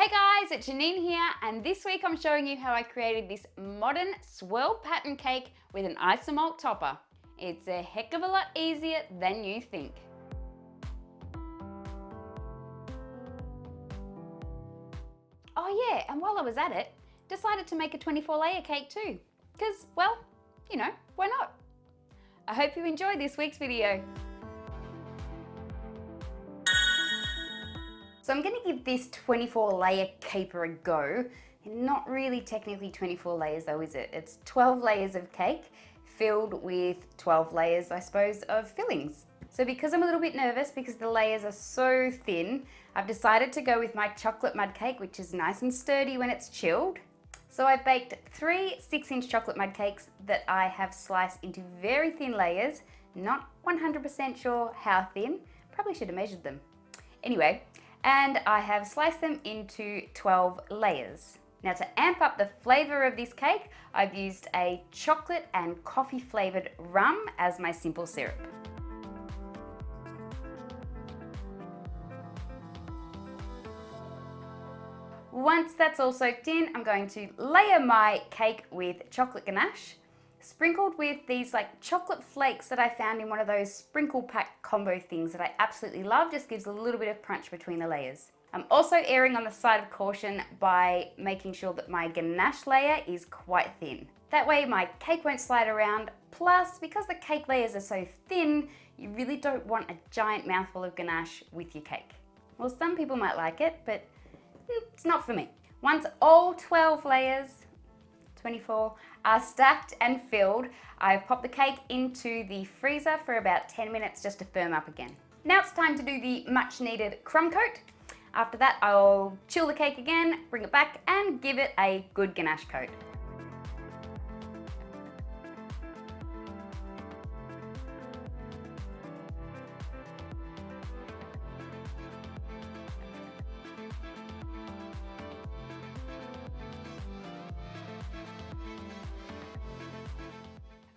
Hey guys, it's Janine here, and this week I'm showing you how I created this modern swirl pattern cake with an Isomalt topper. It's a heck of a lot easier than you think. Oh yeah, and while I was at it, decided to make a 24-layer cake too. Because, well, you know, why not? I hope you enjoy this week's video. So I'm going to give this 24-layer caper a go. Not really technically 24 layers though, is it? It's 12 layers of cake filled with 12 layers, I suppose, of fillings. So because I'm a little bit nervous because the layers are so thin, I've decided to go with my chocolate mud cake, which is nice and sturdy when it's chilled. So I've baked 3 6-inch chocolate mud cakes that I have sliced into very thin layers. Not 100% sure how thin, probably should have measured them. Anyway, and I have sliced them into 12 layers. Now to amp up the flavour of this cake, I've used a chocolate and coffee flavoured rum as my simple syrup. Once that's all soaked in, I'm going to layer my cake with chocolate ganache, sprinkled with these like chocolate flakes that I found in one of those sprinkle pack combo things that I absolutely love. Just gives a little bit of crunch between the layers. I'm also erring on the side of caution by making sure that my ganache layer is quite thin. That way my cake won't slide around. Plus, because the cake layers are so thin, you really don't want a giant mouthful of ganache with your cake. Well, some people might like it, but it's not for me. Once all 12 layers, 24, are stacked and filled, I've popped the cake into the freezer for about 10 minutes just to firm up again. Now it's time to do the much needed crumb coat. After that, I'll chill the cake again, bring it back and give it a good ganache coat.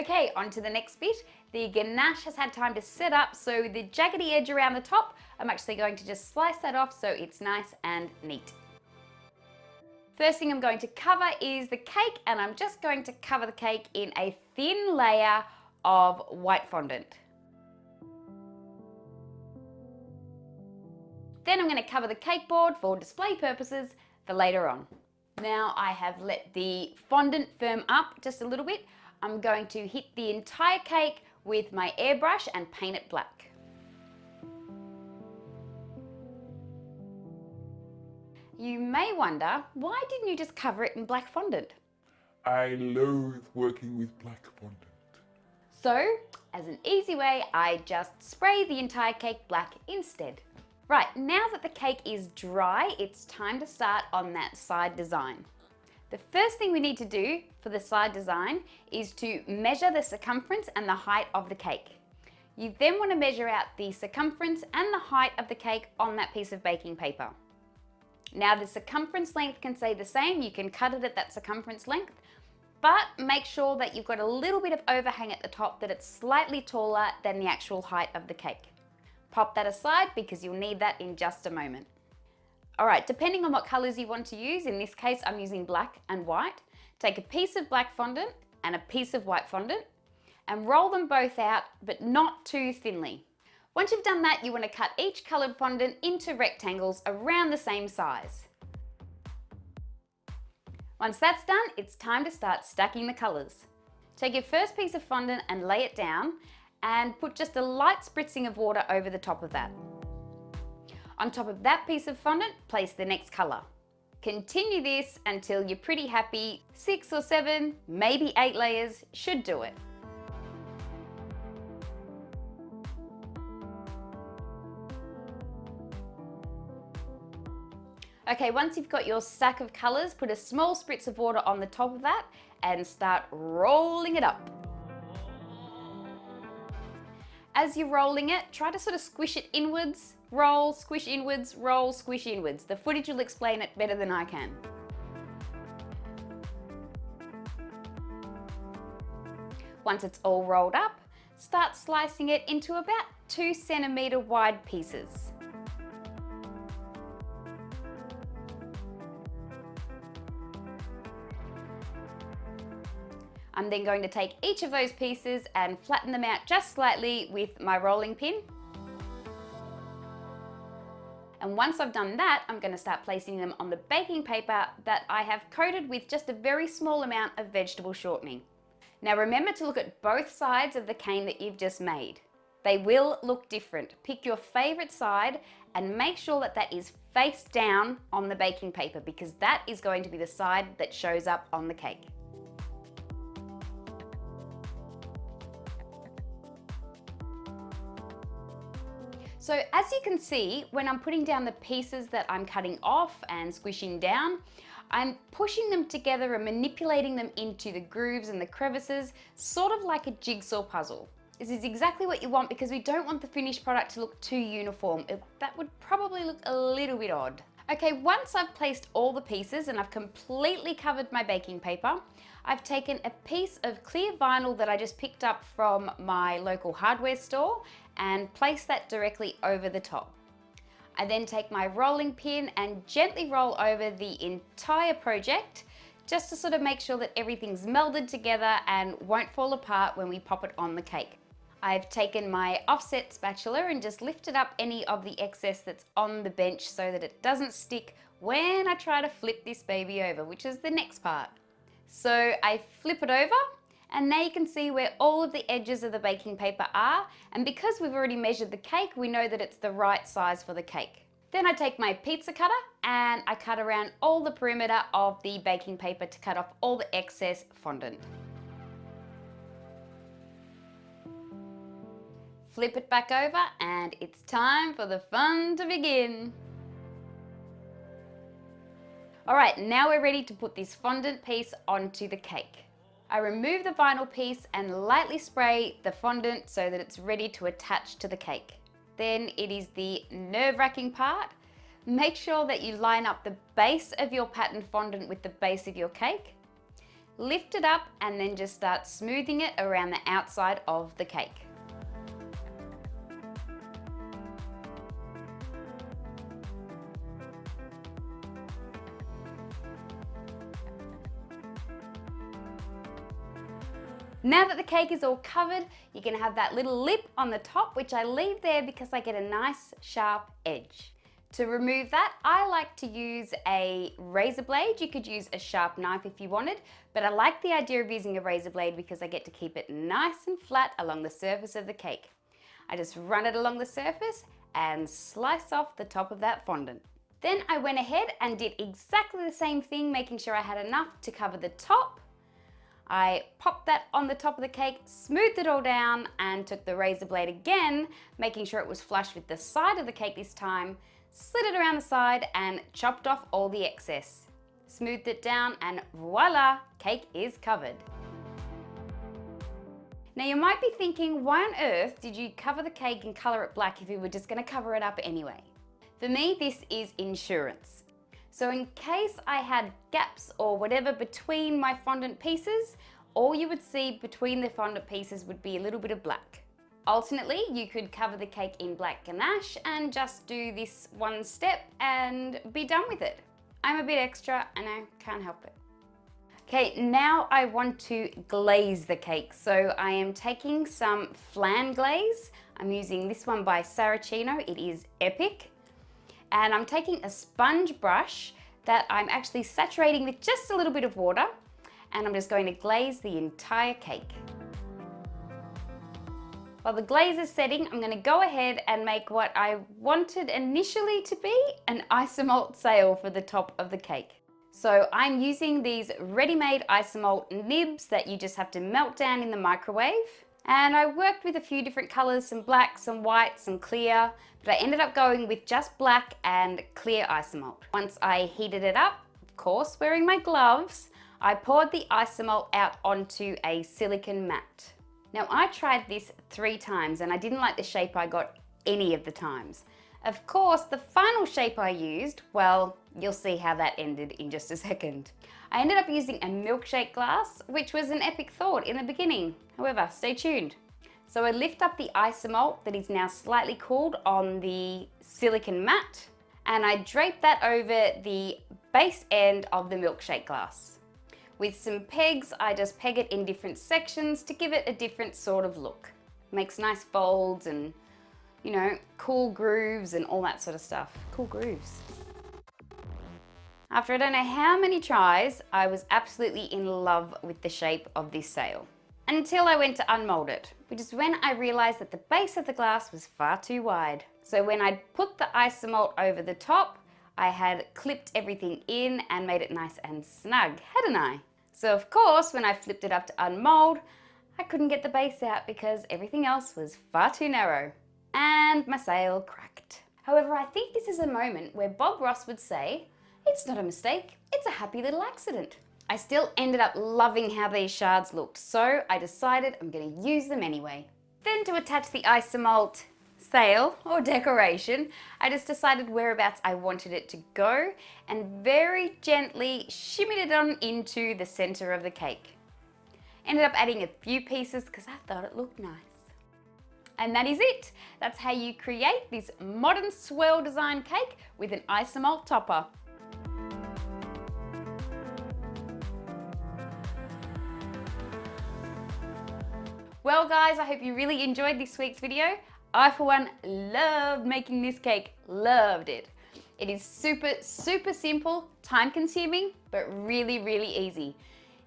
Okay, on to the next bit. The ganache has had time to set up, so the jaggedy edge around the top, I'm actually going to just slice that off so it's nice and neat. First thing I'm going to cover is the cake, and I'm just going to cover the cake in a thin layer of white fondant. Then I'm going to cover the cake board for display purposes for later on. Now I have let the fondant firm up just a little bit. I'm going to hit the entire cake with my airbrush and paint it black. You may wonder, why didn't you just cover it in black fondant? I loathe working with black fondant. So, as an easy way, I just spray the entire cake black instead. Right, now that the cake is dry, it's time to start on that side design. The first thing we need to do for the side design is to measure the circumference and the height of the cake. You then want to measure out the circumference and the height of the cake on that piece of baking paper. Now the circumference length can stay the same, you can cut it at that circumference length, but make sure that you've got a little bit of overhang at the top, that it's slightly taller than the actual height of the cake. Pop that aside because you'll need that in just a moment. Alright, depending on what colours you want to use, in this case I'm using black and white, take a piece of black fondant and a piece of white fondant and roll them both out, but not too thinly. Once you've done that, you want to cut each coloured fondant into rectangles around the same size. Once that's done, it's time to start stacking the colours. Take your first piece of fondant and lay it down and put just a light spritzing of water over the top of that. On top of that piece of fondant, place the next colour. Continue this until you're pretty happy. 6 or 7, maybe 8 layers should do it. Okay, once you've got your stack of colours, put a small spritz of water on the top of that and start rolling it up. As you're rolling it, try to sort of squish it inwards. Roll, squish inwards, roll, squish inwards. The footage will explain it better than I can. Once it's all rolled up, start slicing it into about 2 centimetre wide pieces. I'm then going to take each of those pieces and flatten them out just slightly with my rolling pin. And once I've done that, I'm going to start placing them on the baking paper that I have coated with just a very small amount of vegetable shortening. Now remember to look at both sides of the cane that you've just made. They will look different. Pick your favorite side and make sure that that is face down on the baking paper, because that is going to be the side that shows up on the cake. So as you can see, when I'm putting down the pieces that I'm cutting off and squishing down, I'm pushing them together and manipulating them into the grooves and the crevices, sort of like a jigsaw puzzle. This is exactly what you want because we don't want the finished product to look too uniform. That would probably look a little bit odd. Okay, once I've placed all the pieces and I've completely covered my baking paper, I've taken a piece of clear vinyl that I just picked up from my local hardware store and place that directly over the top. I then take my rolling pin and gently roll over the entire project just to sort of make sure that everything's melded together and won't fall apart when we pop it on the cake. I've taken my offset spatula and just lifted up any of the excess that's on the bench so that it doesn't stick when I try to flip this baby over, which is the next part. So I flip it over, and now you can see where all of the edges of the baking paper are, and because we've already measured the cake, we know that it's the right size for the cake. Then I take my pizza cutter and I cut around all the perimeter of the baking paper to cut off all the excess fondant. Flip it back over and it's time for the fun to begin. All right, now we're ready to put this fondant piece onto the cake. I remove the vinyl piece and lightly spray the fondant so that it's ready to attach to the cake. Then it is the nerve-wracking part. Make sure that you line up the base of your pattern fondant with the base of your cake. Lift it up and then just start smoothing it around the outside of the cake. Now that the cake is all covered, you can have that little lip on the top, which I leave there because I get a nice sharp edge. To remove that, I like to use a razor blade. You could use a sharp knife if you wanted, but I like the idea of using a razor blade because I get to keep it nice and flat along the surface of the cake. I just run it along the surface and slice off the top of that fondant. Then I went ahead and did exactly the same thing, making sure I had enough to cover the top. I popped that on the top of the cake, smoothed it all down, and took the razor blade again, making sure it was flush with the side of the cake this time, slid it around the side and chopped off all the excess. Smoothed it down and voila, cake is covered. Now you might be thinking, why on earth did you cover the cake and color it black if you were just gonna cover it up anyway? For me, this is insurance. So in case I had gaps or whatever between my fondant pieces, all you would see between the fondant pieces would be a little bit of black. Alternately, you could cover the cake in black ganache and just do this one step and be done with it. I'm a bit extra and I can't help it. Okay, now I want to glaze the cake. So I am taking some flan glaze. I'm using this one by Saracino. It is epic. And I'm taking a sponge brush that I'm actually saturating with just a little bit of water, and I'm just going to glaze the entire cake. While the glaze is setting, I'm going to go ahead and make what I wanted initially to be an Isomalt sail for the top of the cake. So I'm using these ready-made Isomalt nibs that you just have to melt down in the microwave. And I worked with a few different colors, some black, some white, some clear, but I ended up going with just black and clear Isomalt. Once I heated it up, of course, wearing my gloves, I poured the Isomalt out onto a silicone mat. Now I tried this 3 times and I didn't like the shape I got any of the times. Of course, the final shape I used, well, you'll see how that ended in just a second. I ended up using a milkshake glass, which was an epic thought in the beginning. However, stay tuned. So I lift up the Isomalt that is now slightly cooled on the silicone mat, and I drape that over the base end of the milkshake glass. With some pegs, I just peg it in different sections to give it a different sort of look. Makes nice folds and, you know, cool grooves and all that sort of stuff. Cool grooves. After I don't know how many tries, I was absolutely in love with the shape of this sail. Until I went to unmold it, which is when I realized that the base of the glass was far too wide. So when I put the Isomalt over the top, I had clipped everything in and made it nice and snug, hadn't I? So of course, when I flipped it up to unmold, I couldn't get the base out because everything else was far too narrow. And my sail cracked. However, I think this is a moment where Bob Ross would say, it's not a mistake, it's a happy little accident. I still ended up loving how these shards looked, so I decided I'm going to use them anyway. Then to attach the Isomalt sail or decoration, I just decided whereabouts I wanted it to go and very gently shimmied it on into the center of the cake. Ended up adding a few pieces because I thought it looked nice. And that is it. That's how you create this modern swirl design cake with an Isomalt topper. Well guys, I hope you really enjoyed this week's video. I for one loved making this cake, loved it. It is super, super simple, time consuming, but really, really easy.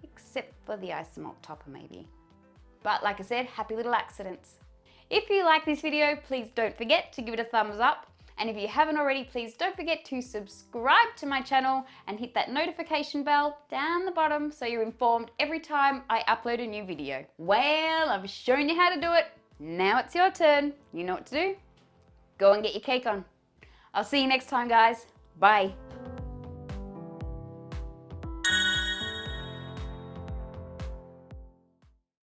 Except for the Isomalt topper maybe. But like I said, happy little accidents. If you like this video, please don't forget to give it a thumbs up. And if you haven't already, please don't forget to subscribe to my channel and hit that notification bell down the bottom so you're informed every time I upload a new video. Well, I've shown you how to do it. Now it's your turn. You know what to do? Go and get your cake on. I'll see you next time, guys. Bye.